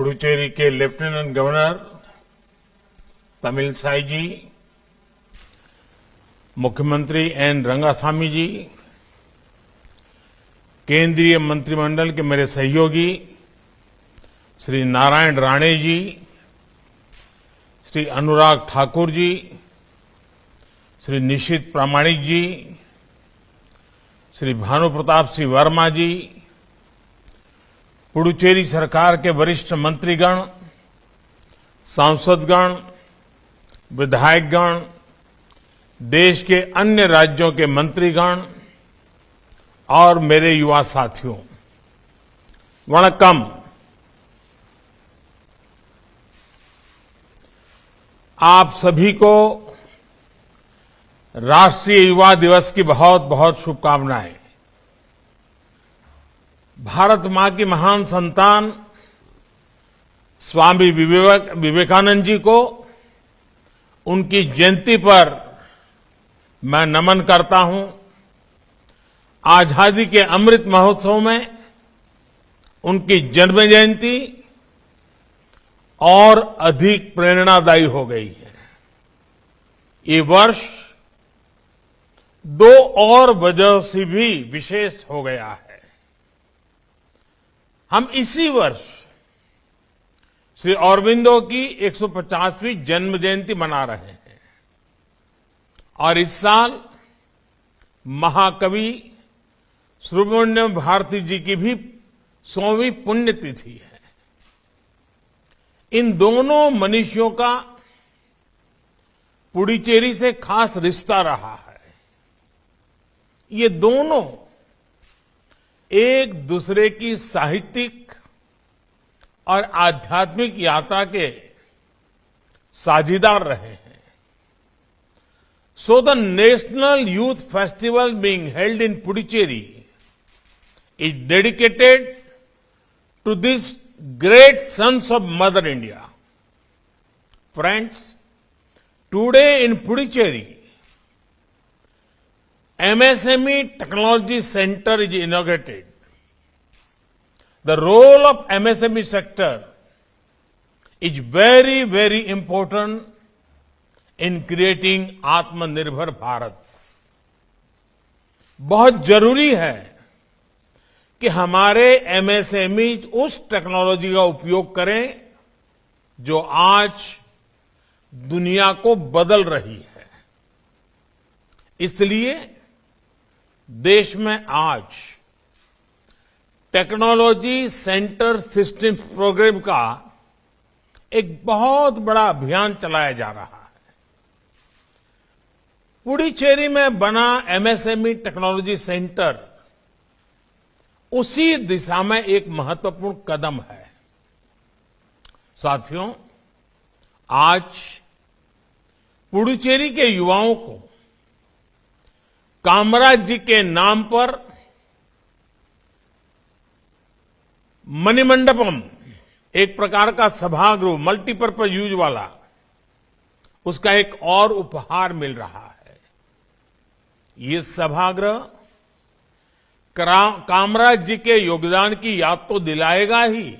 पुडुचेरी के lieutenant governor Tamilisai जी, मुख्यमंत्री N Rangasamy जी, केंद्रीय मंत्रिमंडल के मेरे सहयोगी श्री नारायण राणे जी, श्री अनुराग ठाकुर जी, श्री निशित प्रामाणिक जी, श्री भानु प्रताप सिंह वर्मा जी, पुडुचेरी सरकार के वरिष्ठ मंत्रीगण, सांसदगण, विधायकगण, देश के अन्य राज्यों के मंत्रीगण और मेरे युवा साथियों, वणक्कम। आप सभी को राष्ट्रीय युवा दिवस की बहुत बहुत शुभकामनाएं। भारत मां की महान संतान स्वामी विवेकानंद जी को उनकी जयंती पर मैं नमन करता हूं। आजादी के अमृत महोत्सव में उनकी जन्म जयंती और अधिक प्रेरणादायी हो गई है। ये वर्ष दो और वजह से भी विशेष हो गया है। हम इसी वर्ष श्री अरबिंदो की 150वीं जन्म जयंती मना रहे हैं और इस साल महाकवि सुब्रमण्यम भारती जी की भी 100वीं पुण्यतिथि है। इन दोनों मनीषियों का पुडुचेरी से खास रिश्ता रहा है। ये दोनों एक दूसरे की साहित्यिक और आध्यात्मिक यात्रा के साझीदार रहे हैं। So the National Youth Festival being held in Puducherry is dedicated to these great sons of Mother India. Friends, today in Puducherry, MSME Technology Center is inaugurated. The role of MSME sector is very, very important in creating आत्मनिर्भर भारत। बहुत जरूरी है कि हमारे MSME उस technology का उपयोग करें जो आज दुनिया को बदल रही है। इसलिए देश में आज टेक्नोलॉजी सेंटर सिस्टम प्रोग्राम का एक बहुत बड़ा अभियान चलाया जा रहा है। पुडुचेरी में बना एमएसएमई टेक्नोलॉजी सेंटर उसी दिशा में एक महत्वपूर्ण कदम है। साथियों, आज पुडुचेरी के युवाओं को कामराज जी के नाम पर मणिमंडपम, एक प्रकार का सभागृह, मल्टीपर्पज यूज वाला, उसका एक और उपहार मिल रहा है। ये सभागृह कामराज जी के योगदान की याद तो दिलाएगा ही,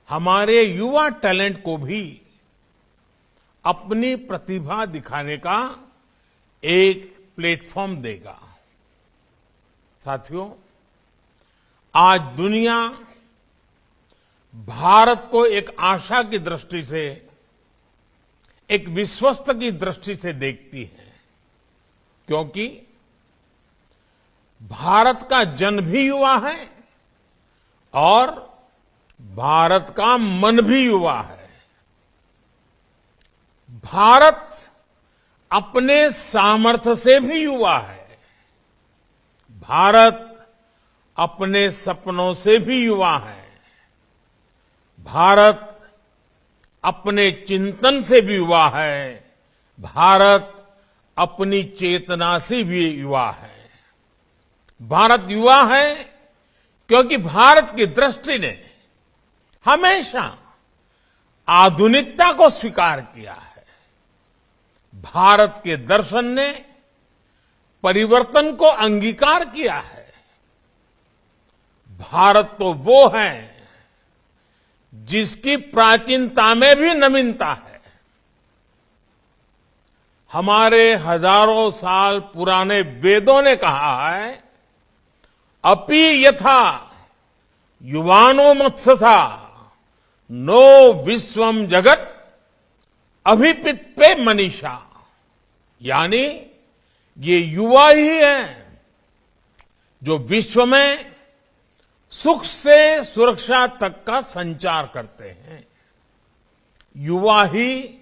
हमारे युवा टैलेंट को भी अपनी प्रतिभा दिखाने का एक प्लेटफॉर्म देगा। साथियों, आज दुनिया भारत को एक आशा की दृष्टि से, एक विश्वस्त की दृष्टि से देखती है, क्योंकि भारत का जन भी युवा है और भारत का मन भी युवा है। भारत अपने सामर्थ्य से भी युवा है। भारत अपने सपनों से भी युवा है। भारत अपने चिंतन से भी युवा है। भारत अपनी चेतना से भी युवा है। भारत युवा है क्योंकि भारत की दृष्टि ने हमेशा आधुनिकता को स्वीकार किया है। भारत के दर्शन ने परिवर्तन को अंगीकार किया है। भारत तो वो है जिसकी प्राचीनता में भी नवीनता है। हमारे हजारों साल पुराने वेदों ने कहा है, अपि यथा युवानो मत्सथा नो विश्वम जगत अभिपित्पे मनीषा। यानी ये युवा ही है जो विश्व में सुख से सुरक्षा तक का संचार करते हैं। युवा ही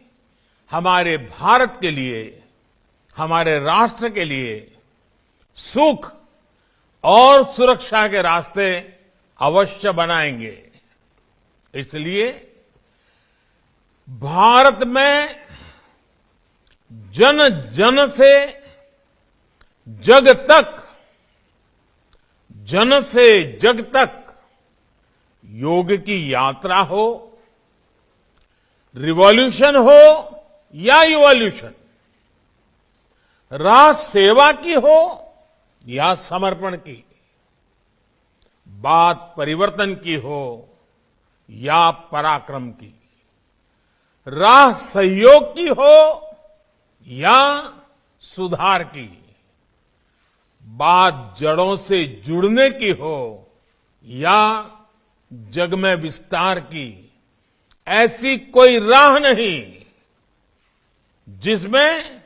हमारे भारत के लिए, हमारे राष्ट्र के लिए सुख और सुरक्षा के रास्ते अवश्य बनाएंगे। इसलिए भारत में जन जन से जग तक, जन से जग तक योग की यात्रा हो, रिवॉल्यूशन हो या इवोल्यूशन, राष्ट्र सेवा की हो या समर्पण की, बात परिवर्तन की हो या पराक्रम की, राह सहयोग की हो या सुधार की, बात जड़ों से जुड़ने की हो या जग में विस्तार की, ऐसी कोई राह नहीं जिसमें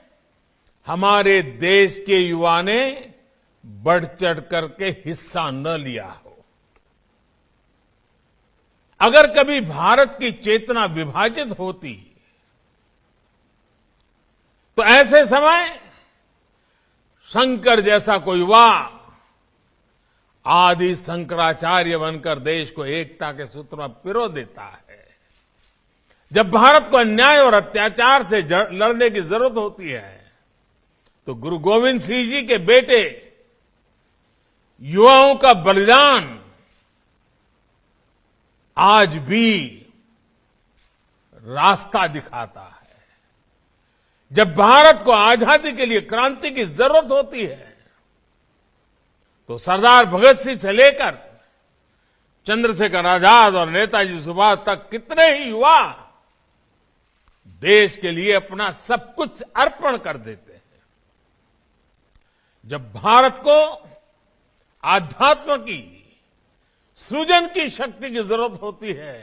हमारे देश के युवा ने बढ़ चढ़ करके हिस्सा न लिया हो। अगर कभी भारत की चेतना विभाजित होती तो ऐसे समय शंकर जैसा कोई युवा आदि शंकराचार्य बनकर देश को एकता के सूत्र में पिरो देता है। जब भारत को अन्याय और अत्याचार से लड़ने की जरूरत होती है तो गुरु गोविंद सिंह जी के बेटे युवाओं का बलिदान आज भी रास्ता दिखाता है। जब भारत को आजादी के लिए क्रांति की जरूरत होती है तो सरदार भगत सिंह से लेकर चंद्रशेखर आजाद और नेताजी सुभाष तक कितने ही युवा देश के लिए अपना सब कुछ अर्पण कर देते हैं। जब भारत को आध्यात्म की, सृजन की शक्ति की जरूरत होती है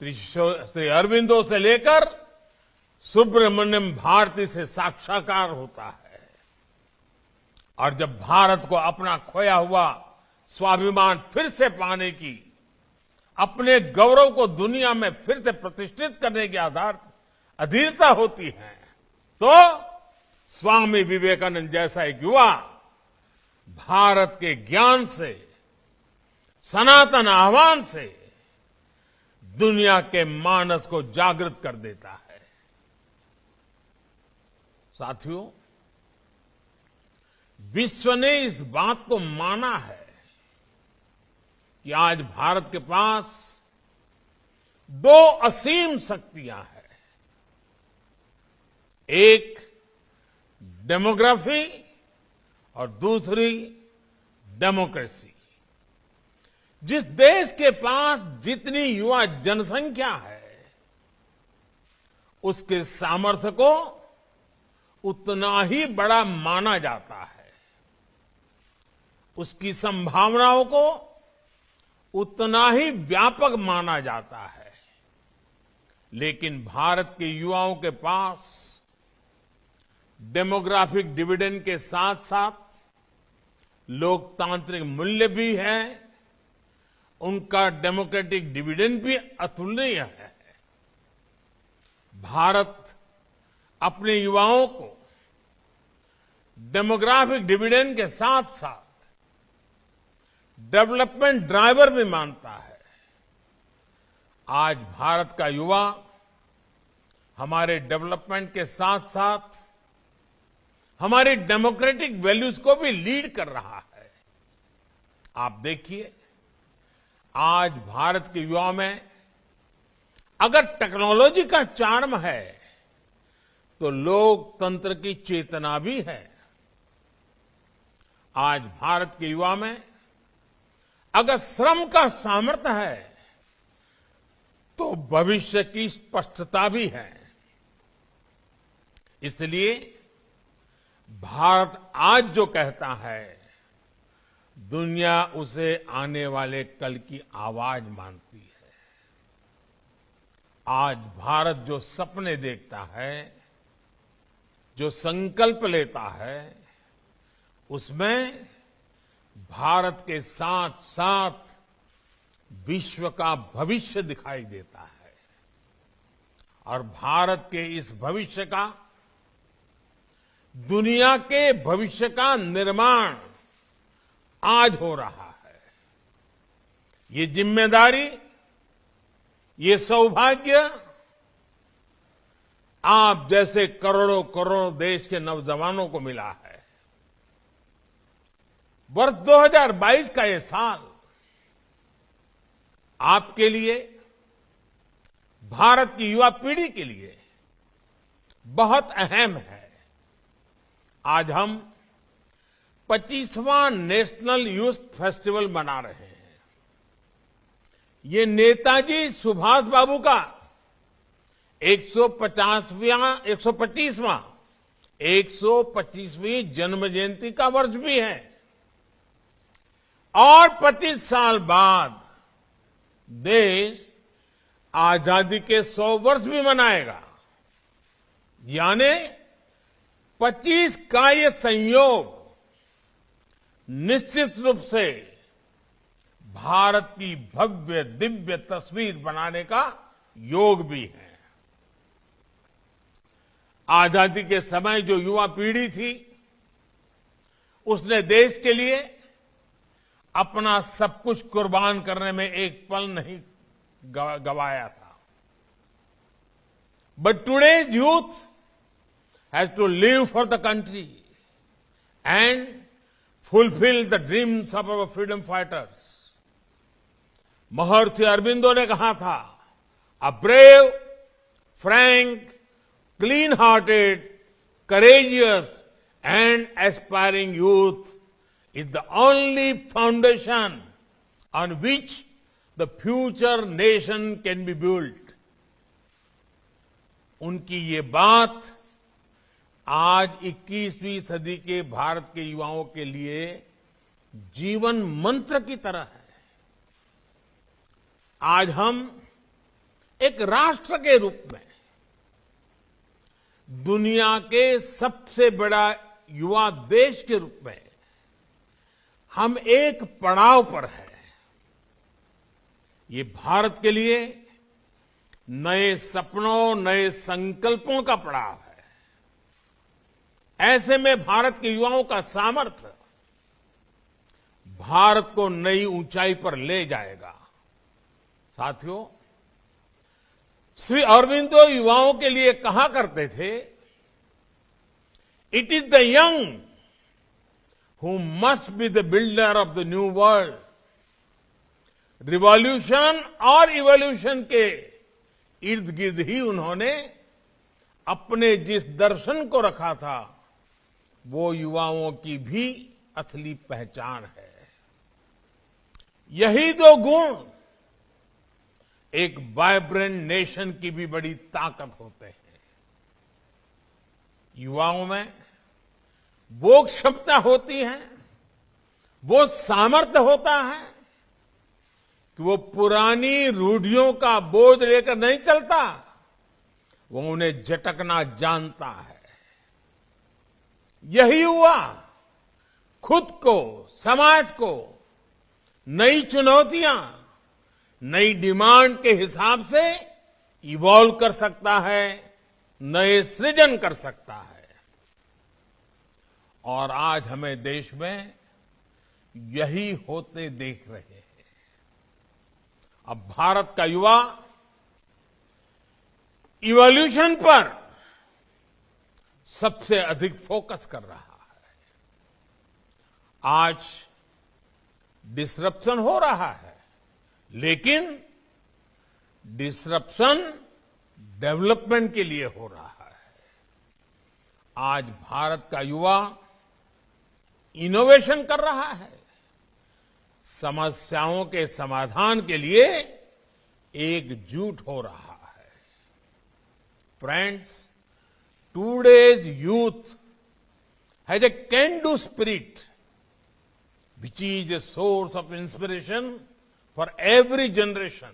तो श्री अरविंदो से लेकर सुब्रमण्यम भारती से साक्षात्कार होता है। और जब भारत को अपना खोया हुआ स्वाभिमान फिर से पाने की, अपने गौरव को दुनिया में फिर से प्रतिष्ठित करने के आधार अधीरता होती है तो स्वामी विवेकानंद जैसा एक युवा भारत के ज्ञान से, सनातन आह्वान से दुनिया के मानस को जागृत कर देता है। साथियों, विश्व ने इस बात को माना है कि आज भारत के पास दो असीम शक्तियां हैं। एक डेमोग्राफी और दूसरी डेमोक्रेसी। जिस देश के पास जितनी युवा जनसंख्या है उसके सामर्थ्य को उतना ही बड़ा माना जाता है, उसकी संभावनाओं को उतना ही व्यापक माना जाता है। लेकिन भारत के युवाओं के पास डेमोग्राफिक डिविडेंड के साथ साथ लोकतांत्रिक मूल्य भी है, उनका डेमोक्रेटिक डिविडेंड भी अतुलनीय है। भारत अपने युवाओं को डेमोग्राफिक डिविडेंड के साथ साथ डेवलपमेंट ड्राइवर भी मानता है। आज भारत का युवा हमारे डेवलपमेंट के साथ साथ हमारी डेमोक्रेटिक वैल्यूज को भी लीड कर रहा है। आप देखिए, आज भारत के युवाओं में अगर टेक्नोलॉजी का चार्म है तो लोकतंत्र की चेतना भी है। आज भारत के युवा में अगर श्रम का सामर्थ्य है तो भविष्य की स्पष्टता भी है। इसलिए भारत आज जो कहता है, दुनिया उसे आने वाले कल की आवाज मानती है। आज भारत जो सपने देखता है, जो संकल्प लेता है, उसमें भारत के साथ साथ विश्व का भविष्य दिखाई देता है। और भारत के इस भविष्य का, दुनिया के भविष्य का निर्माण आज हो रहा है। ये जिम्मेदारी, ये सौभाग्य आप जैसे करोड़ों करोड़ों देश के नौजवानों को मिला है। वर्ष 2022 का ये साल आपके लिए, भारत की युवा पीढ़ी के लिए बहुत अहम है। आज हम 25वां नेशनल यूथ फेस्टिवल मना रहे हैं। ये नेताजी सुभाष बाबू का 125वीं जन्म जयंती का वर्ष भी है। और 25 साल बाद देश आजादी के 100 वर्ष भी मनाएगा। यानी 25 का ये संयोग निश्चित रूप से भारत की भव्य दिव्य तस्वीर बनाने का योग भी है। आजादी के समय जो युवा पीढ़ी थी, उसने देश के लिए अपना सब कुछ कुर्बान करने में एक पल नहीं गवाया था। But today's youth has to live for the country and fulfil the dreams of our freedom fighters. Maharishi Aurobindo ने कहा था, a brave, frank, clean hearted, courageous and aspiring youth is the only foundation on which the future nation can be built. उनकी ये बात आज 21वीं सदी के भारत के युवाओं के लिए जीवन मंत्र की तरह है। आज हम एक राष्ट्र के रूप में दुनिया के सबसे बड़ा युवा देश के रूप में हम एक पड़ाव पर हैं। ये भारत के लिए नए सपनों, नए संकल्पों का पड़ाव है। ऐसे में भारत के युवाओं का सामर्थ्य भारत को नई ऊंचाई पर ले जाएगा। साथियों, श्री अरबिंदो युवाओं के लिए कहा करते थे, it is the young who must be the builder of the new world. Revolution और इवोल्यूशन के इर्द गिर्द ही उन्होंने अपने जिस दर्शन को रखा था, वो युवाओं की भी असली पहचान है। यही दो गुण एक वाइब्रेंट नेशन की भी बड़ी ताकत होते हैं। युवाओं में वो क्षमता होती है, वो सामर्थ्य होता है कि वो पुरानी रूढ़ियों का बोझ लेकर नहीं चलता, वो उन्हें झटकना जानता है। यही हुआ खुद को, समाज को नई चुनौतियां, नई डिमांड के हिसाब से इवॉल्व कर सकता है, नए सृजन कर सकता है। और आज हमें देश में यही होते देख रहे हैं। अब भारत का युवा इवोल्यूशन पर सबसे अधिक फोकस कर रहा है। आज डिसरप्शन हो रहा है, लेकिन डिसरप्शन डेवलपमेंट के लिए हो रहा है। आज भारत का युवा इनोवेशन कर रहा है, समस्याओं के समाधान के लिए एकजुट हो रहा है। Friends, today's youth has a can-do spirit, which is a source of inspiration for every generation.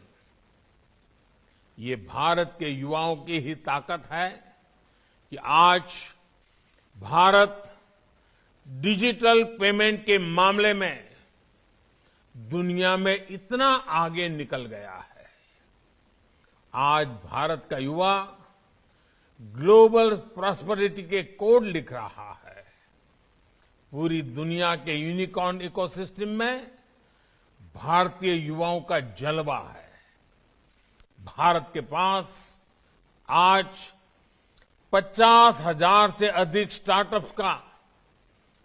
ये भारत के युवाओं की ही ताकत है कि आज भारत डिजिटल पेमेंट के मामले में दुनिया में इतना आगे निकल गया है। आज भारत का युवा ग्लोबल प्रॉस्पेरिटी के कोड लिख रहा है। पूरी दुनिया के यूनिकॉर्न इकोसिस्टम में भारतीय युवाओं का जलवा है। भारत के पास आज 50,000 से अधिक स्टार्टअप्स का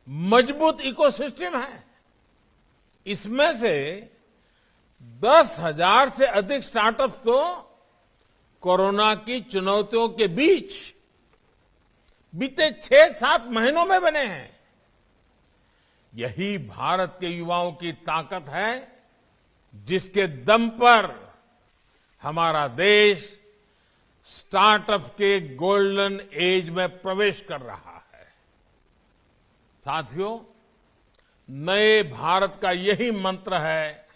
मजबूत इकोसिस्टम है। इसमें से 10,000 से अधिक स्टार्टअप्स तो कोरोना की चुनौतियों के बीच बीते 6-7 महीनों में बने हैं। यही भारत के युवाओं की ताकत है, जिसके दम पर हमारा देश स्टार्टअप के गोल्डन एज में प्रवेश कर रहा है। साथियों, नए भारत का यही मंत्र है,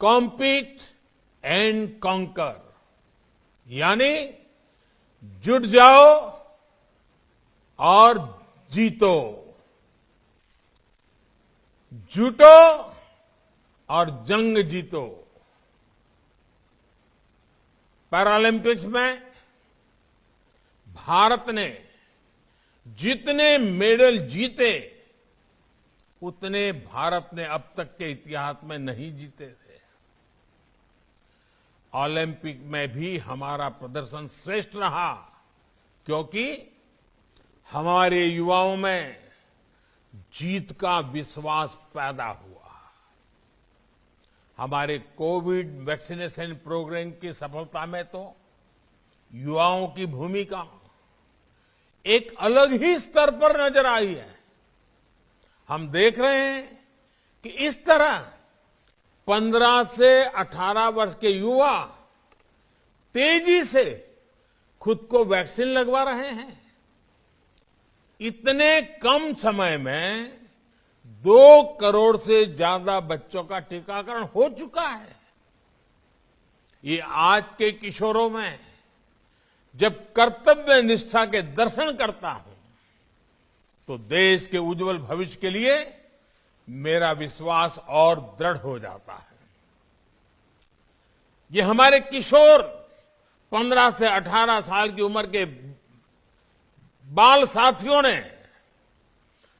कॉम्पीट एंड कॉन्कर, यानी जुट जाओ और जीतो, जुटो और जंग जीतो। पैरालंपिक्स में भारत ने जितने मेडल जीते उतने भारत ने अब तक के इतिहास में नहीं जीते थे। ओलंपिक में भी हमारा प्रदर्शन श्रेष्ठ रहा, क्योंकि हमारे युवाओं में जीत का विश्वास पैदा हुआ। हमारे कोविड वैक्सीनेशन प्रोग्राम की सफलता में तो युवाओं की भूमिका एक अलग ही स्तर पर नजर आई है। हम देख रहे हैं कि इस तरह 15 से 18 वर्ष के युवा तेजी से खुद को वैक्सीन लगवा रहे हैं। इतने कम समय में 2 करोड़ से ज्यादा बच्चों का टीकाकरण हो चुका है। ये आज के किशोरों में जब कर्तव्य निष्ठा के दर्शन करता हूं तो देश के उज्जवल भविष्य के लिए मेरा विश्वास और दृढ़ हो जाता है। ये हमारे किशोर 15 से 18 साल की उम्र के बाल साथियों ने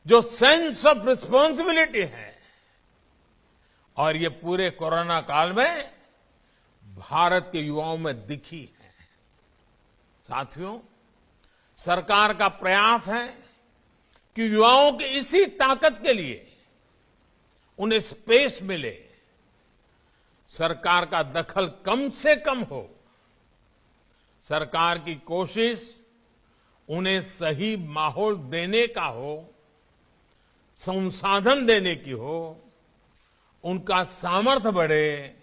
जो सेंस ऑफ रिस्पॉन्सिबिलिटी है, और ये पूरे कोरोना काल में भारत के युवाओं में दिखी है। साथियों, सरकार का प्रयास है कि युवाओं की इसी ताकत के लिए उन्हें स्पेस मिले, सरकार का दखल कम से कम हो। सरकार की कोशिश उन्हें सही माहौल देने का हो, संसाधन देने की हो, उनका सामर्थ्य बढ़े,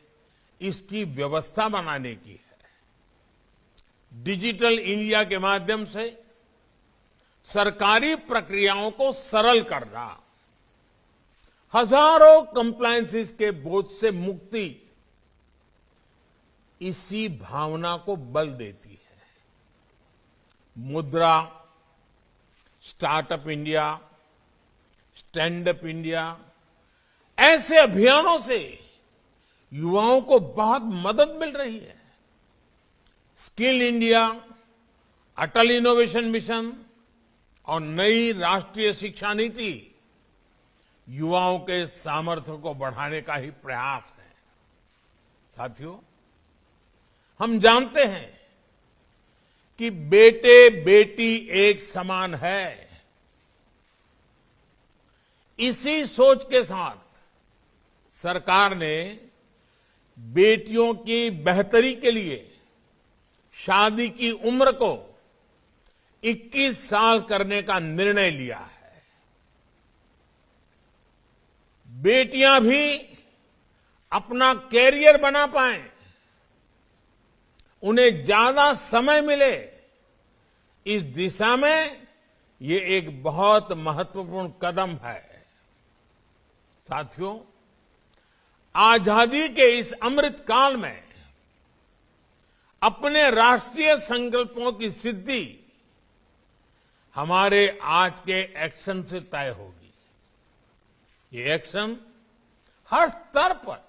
इसकी व्यवस्था बनाने की है। डिजिटल इंडिया के माध्यम से सरकारी प्रक्रियाओं को सरल करना, हजारों कंप्लायंसेस के बोझ से मुक्ति, इसी भावना को बल देती है। मुद्रा, startup India, stand up India, ऐसे अभियानों से युवाओं को बहुत मदद मिल रही है। स्किल इंडिया, अटल इनोवेशन मिशन और नई राष्ट्रीय शिक्षा नीति युवाओं के सामर्थ्य को बढ़ाने का ही प्रयास है। साथियों, हम जानते हैं कि बेटे बेटी एक समान है। इसी सोच के साथ सरकार ने बेटियों की बेहतरी के लिए शादी की उम्र को 21 साल करने का निर्णय लिया है। बेटियां भी अपना कैरियर बना पाएं, उन्हें ज्यादा समय मिले, इस दिशा में ये एक बहुत महत्वपूर्ण कदम है। साथियों, आजादी के इस अमृत काल में अपने राष्ट्रीय संकल्पों की सिद्धि हमारे आज के एक्शन से तय होगी। ये एक्शन हर स्तर पर,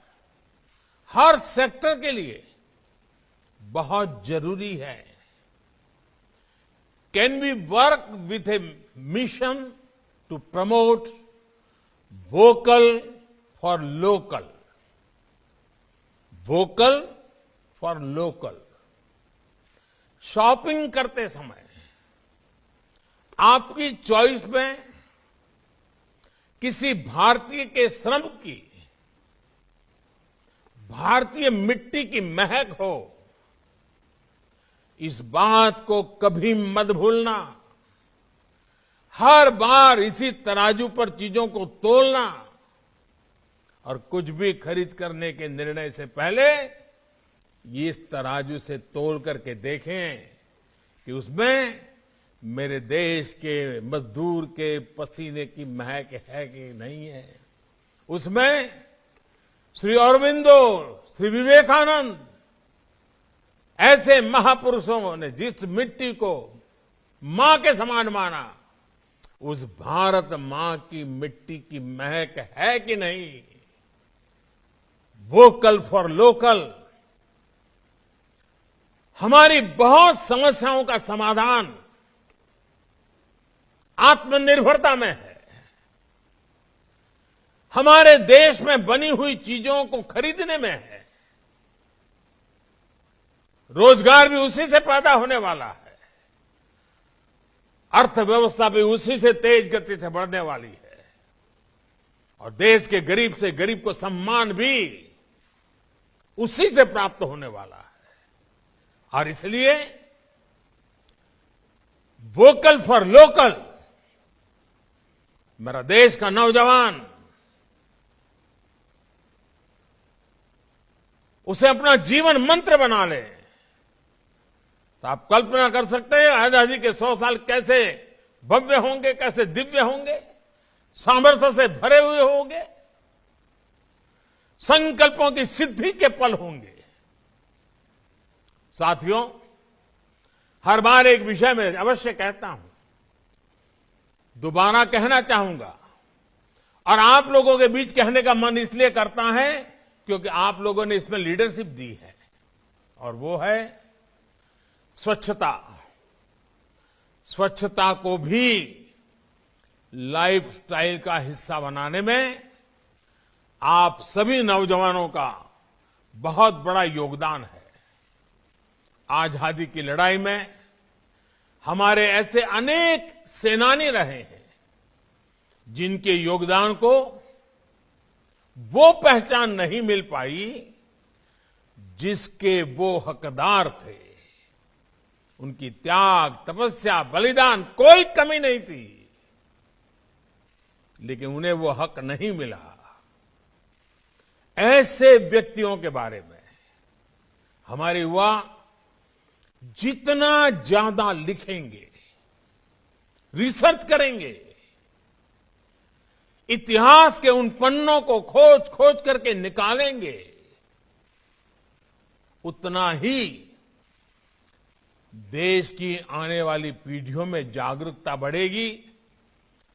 हर सेक्टर के लिए बहुत जरूरी है। Can we work with a mission to promote vocal for local? Vocal for local. Shopping करते समय आपकी चॉइस में किसी भारतीय के श्रम की, भारतीय मिट्टी की महक हो, इस बात को कभी मत भूलना। हर बार इसी तराजू पर चीजों को तोलना और कुछ भी खरीद करने के निर्णय से पहले इस तराजू से तोल करके देखें कि उसमें मेरे देश के मजदूर के पसीने की महक है कि नहीं है। उसमें श्री अरविंदो, श्री विवेकानंद ऐसे महापुरुषों ने जिस मिट्टी को मां के समान माना, उस भारत मां की मिट्टी की महक है कि नहीं? वोकल फॉर लोकल हमारी बहुत समस्याओं का समाधान आत्मनिर्भरता में है। हमारे देश में बनी हुई चीजों को खरीदने में है। रोजगार भी उसी से पैदा होने वाला है। अर्थव्यवस्था भी उसी से तेज गति से बढ़ने वाली है। और देश के गरीब से गरीब को सम्मान भी उसी से प्राप्त होने वाला है। और इसलिए वोकल फॉर लोकल मेरा देश का नौजवान उसे अपना जीवन मंत्र बना ले, तो आप कल्पना कर सकते हैं आजादी के 100 साल कैसे भव्य होंगे, कैसे दिव्य होंगे, सामर्थ्य से भरे हुए होंगे, संकल्पों की सिद्धि के पल होंगे। साथियों, हर बार एक विषय में अवश्य कहता हूं, दोबारा कहना चाहूंगा, और आप लोगों के बीच कहने का मन इसलिए करता है क्योंकि आप लोगों ने इसमें लीडरशिप दी है, और वो है स्वच्छता। स्वच्छता को भी लाइफस्टाइल का हिस्सा बनाने में आप सभी नौजवानों का बहुत बड़ा योगदान है। आजादी की लड़ाई में हमारे ऐसे अनेक सेनानी रहे हैं जिनके योगदान को वो पहचान नहीं मिल पाई जिसके वो हकदार थे। उनकी त्याग, तपस्या, बलिदान कोई कमी नहीं थी, लेकिन उन्हें वो हक नहीं मिला। ऐसे व्यक्तियों के बारे में हमारे युवा जितना ज्यादा लिखेंगे, रिसर्च करेंगे, इतिहास के उन पन्नों को खोज खोज करके निकालेंगे, उतना ही देश की आने वाली पीढ़ियों में जागरूकता बढ़ेगी।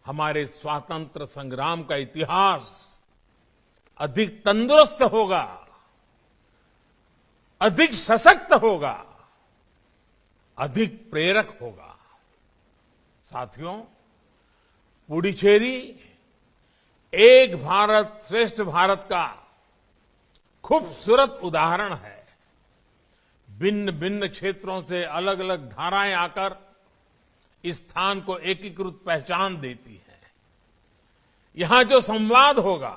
हमारे स्वातंत्र्य संग्राम का इतिहास अधिक तंदुरुस्त होगा, अधिक सशक्त होगा, अधिक प्रेरक होगा। साथियों, पुडुचेरी एक भारत श्रेष्ठ भारत का खूबसूरत उदाहरण है। भिन्न भिन्न क्षेत्रों से अलग अलग धाराएं आकर इस स्थान को एकीकृत पहचान देती है। यहां जो संवाद होगा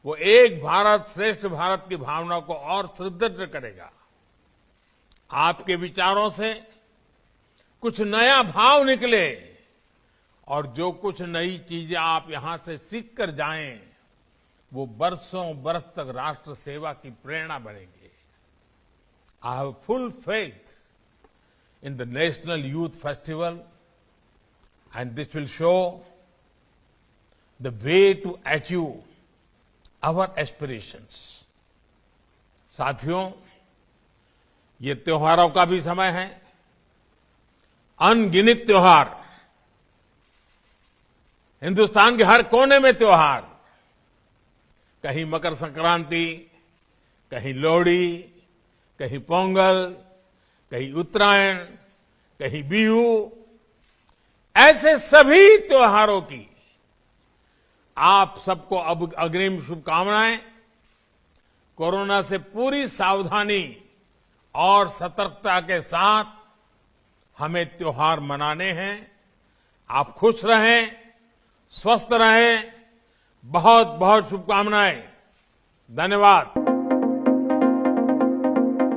वो एक भारत श्रेष्ठ भारत की भावना को और सुदृढ़ करेगा। आपके विचारों से कुछ नया भाव निकले और जो कुछ नई चीजें आप यहां से सीख कर जाएं, वो बरसों बरस तक राष्ट्र सेवा की प्रेरणा बनेंगे। I have full faith in the National Youth Festival, and this will show the way to achieve our aspirations. साथियों, ये त्योहारों का भी समय है। अनगिनत त्योहार, हिंदुस्तान के हर कोने में त्योहार, कहीं मकर संक्रांति, कहीं लोहड़ी, कहीं पोंगल, कहीं उत्तरायण, कहीं बिहू, ऐसे सभी त्योहारों की आप सबको अब अग्रिम शुभकामनाएं। कोरोना से पूरी सावधानी और सतर्कता के साथ हमें त्योहार मनाने हैं। आप खुश रहें, स्वस्थ रहें। बहुत बहुत शुभकामनाएं। धन्यवाद।